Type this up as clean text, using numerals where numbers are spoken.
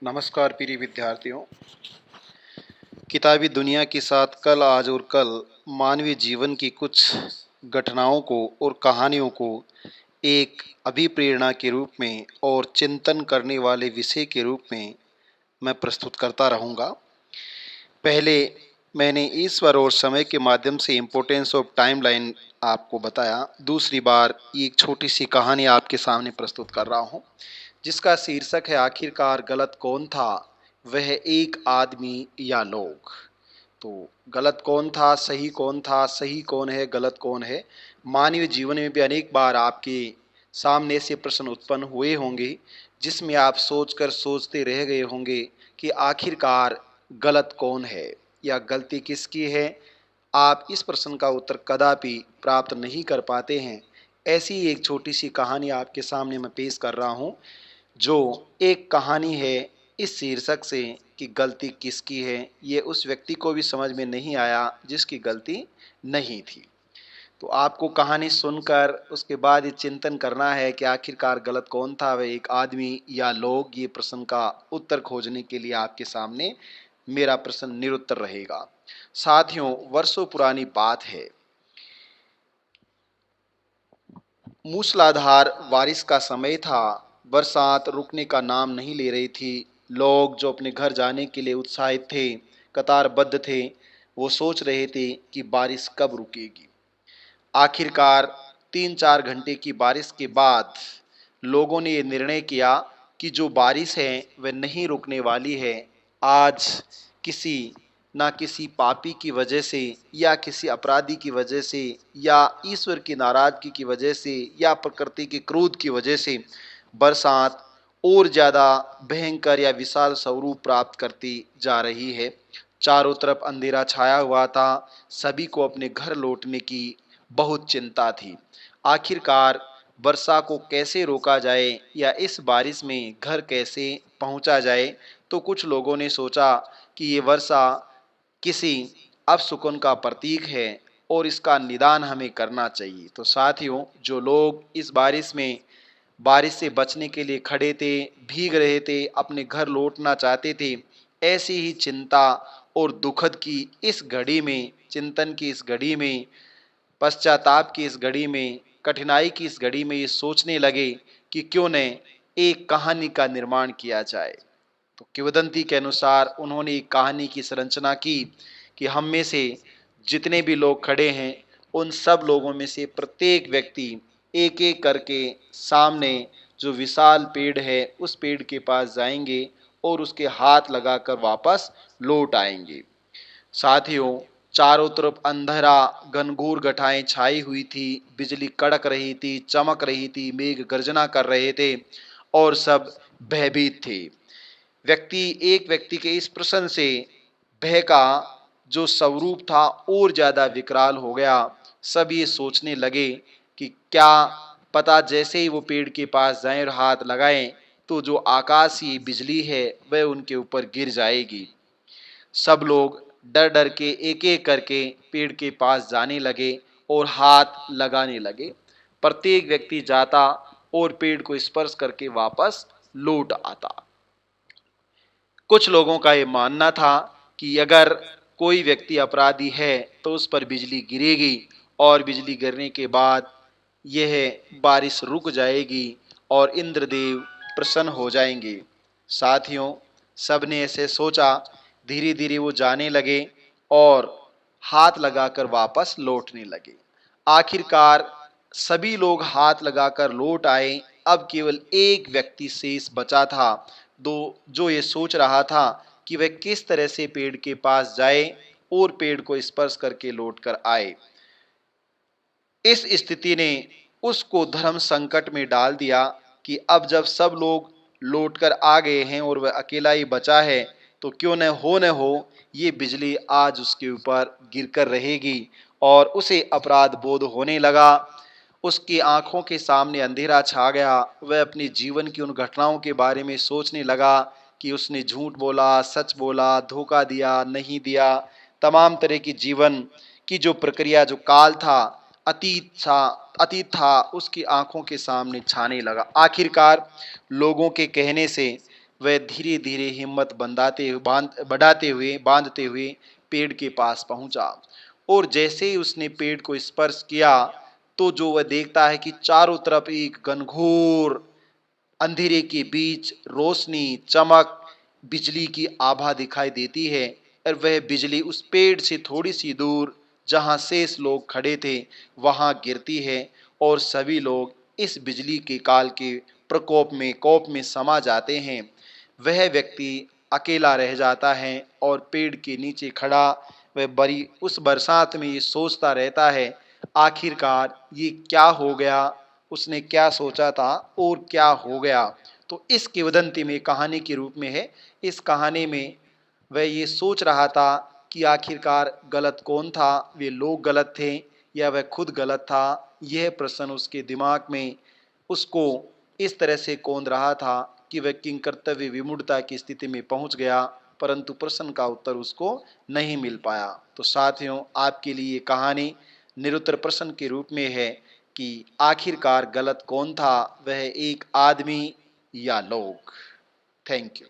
नमस्कार प्रिय विद्यार्थियों। किताबी दुनिया के साथ कल, आज और कल मानवीय जीवन की कुछ घटनाओं को और कहानियों को एक अभिप्रेरणा के रूप में और चिंतन करने वाले विषय के रूप में मैं प्रस्तुत करता रहूँगा। पहले मैंने ईश्वर और समय के माध्यम से इम्पोर्टेंस ऑफ टाइमलाइन आपको बताया। दूसरी बार एक छोटी सी कहानी आपके सामने प्रस्तुत कर रहा हूँ, जिसका शीर्षक है आखिरकार गलत कौन था, वह एक आदमी या लोग। तो गलत कौन था, सही कौन था, सही कौन है, गलत कौन है। मानवीय जीवन में भी अनेक बार आपके सामने से प्रश्न उत्पन्न हुए होंगे, जिसमें आप सोचकर सोचते रह गए होंगे कि आखिरकार गलत कौन है या गलती किसकी है। आप इस प्रश्न का उत्तर कदापि प्राप्त नहीं कर पाते हैं। ऐसी एक छोटी सी कहानी आपके सामने मैं पेश कर रहा हूँ, जो एक कहानी है इस शीर्षक से कि गलती किसकी है। ये उस व्यक्ति को भी समझ में नहीं आया जिसकी गलती नहीं थी। तो आपको कहानी सुनकर उसके बाद ये चिंतन करना है कि आखिरकार गलत कौन था, वह एक आदमी या लोग। ये प्रश्न का उत्तर खोजने के लिए आपके सामने मेरा प्रश्न निरुत्तर रहेगा। साथियों, वर्षों पुरानी बात है। मूसलाधार बारिश का समय था। बरसात रुकने का नाम नहीं ले रही थी। लोग जो अपने घर जाने के लिए उत्साहित थे, कतारबद्ध थे, वो सोच रहे थे कि बारिश कब रुकेगी। आखिरकार 3-4 घंटे की बारिश के बाद लोगों ने ये निर्णय किया कि जो बारिश है वह नहीं रुकने वाली है। आज किसी ना किसी पापी की वजह से या किसी अपराधी की वजह से या ईश्वर की नाराजगी की वजह से या प्रकृति के क्रोध की वजह से बरसात और ज़्यादा भयंकर या विशाल स्वरूप प्राप्त करती जा रही है। चारों तरफ अंधेरा छाया हुआ था। सभी को अपने घर लौटने की बहुत चिंता थी। आखिरकार वर्षा को कैसे रोका जाए या इस बारिश में घर कैसे पहुंचा जाए। तो कुछ लोगों ने सोचा कि ये वर्षा किसी अपशकुन का प्रतीक है और इसका निदान हमें करना चाहिए। तो साथियों, जो लोग इस बारिश से बचने के लिए खड़े थे, भीग रहे थे, अपने घर लौटना चाहते थे, ऐसी ही चिंता और दुखद की इस घड़ी में, चिंतन की इस घड़ी में, पश्चाताप की इस घड़ी में, कठिनाई की इस घड़ी में ये सोचने लगे कि क्यों न एक कहानी का निर्माण किया जाए। तो किंवदंती के अनुसार उन्होंने एक कहानी की संरचना की कि हम में से जितने भी लोग खड़े हैं, उन सब लोगों में से प्रत्येक व्यक्ति एक एक करके सामने जो विशाल पेड़ है उस पेड़ के पास जाएंगे और उसके हाथ लगाकर वापस लौट आएंगे। साथियों, चारों तरफ अंधेरा, घनघोर घटाएं छाई हुई थी, बिजली कड़क रही थी, चमक रही थी, मेघ गर्जना कर रहे थे और सब भयभीत थे। एक व्यक्ति के इस प्रश्न से भय का जो स्वरूप था और ज्यादा विकराल हो गया। सब ये सोचने लगे कि क्या पता जैसे ही वो पेड़ के पास जाएं और हाथ लगाएं तो जो आकाशीय बिजली है वह उनके ऊपर गिर जाएगी। सब लोग डर डर के एक एक करके पेड़ के पास जाने लगे और हाथ लगाने लगे। प्रत्येक व्यक्ति जाता और पेड़ को स्पर्श करके वापस लौट आता। कुछ लोगों का ये मानना था कि अगर कोई व्यक्ति अपराधी है तो उस पर बिजली गिरेगी और बिजली गिरने के बाद यह बारिश रुक जाएगी और इंद्रदेव प्रसन्न हो जाएंगे। साथियों, सबने ऐसे सोचा। धीरे धीरे वो जाने लगे और हाथ लगाकर वापस लौटने लगे। आखिरकार सभी लोग हाथ लगाकर लौट आए। अब केवल एक व्यक्ति शेष बचा था, जो ये सोच रहा था कि वह किस तरह से पेड़ के पास जाए और पेड़ को स्पर्श करके लौट कर आए। इस स्थिति ने उसको धर्म संकट में डाल दिया कि अब जब सब लोग लौटकर आ गए हैं और वह अकेला ही बचा है, तो क्यों न हो ये बिजली आज उसके ऊपर गिरकर रहेगी। और उसे अपराध बोध होने लगा। उसकी आंखों के सामने अंधेरा छा गया। वह अपने जीवन की उन घटनाओं के बारे में सोचने लगा कि उसने झूठ बोला, सच बोला, धोखा दिया, नहीं दिया। तमाम तरह की जीवन की जो प्रक्रिया, जो काल था, अतीत था, उसकी आंखों के सामने छाने लगा। आखिरकार लोगों के कहने से वह धीरे धीरे हिम्मत बढ़ाते हुए बांधते हुए पेड़ के पास पहुंचा। और जैसे ही उसने पेड़ को स्पर्श किया तो जो वह देखता है कि चारों तरफ एक घनघोर अंधेरे के बीच रोशनी, चमक, बिजली की आभा दिखाई देती है। और वह बिजली उस पेड़ से थोड़ी सी दूर जहां शेष लोग खड़े थे वहां गिरती है और सभी लोग इस बिजली के काल के प्रकोप में कोप में समा जाते हैं। वह व्यक्ति अकेला रह जाता है और पेड़ के नीचे खड़ा वह बड़ी उस बरसात में ये सोचता रहता है, आखिरकार ये क्या हो गया, उसने क्या सोचा था और क्या हो गया। तो इस किंवदंती में कहानी के रूप में है। इस कहानी में वह ये सोच रहा था कि आखिरकार गलत कौन था, वे लोग गलत थे या वह खुद गलत था। यह प्रश्न उसके दिमाग में उसको इस तरह से कौंध रहा था कि वह किंग कर्तव्य विमूढ़ता की स्थिति में पहुंच गया, परंतु प्रश्न का उत्तर उसको नहीं मिल पाया। तो साथियों, आपके लिए ये कहानी निरुत्तर प्रश्न के रूप में है कि आखिरकार गलत कौन था, वह एक आदमी या लोग। Thank you.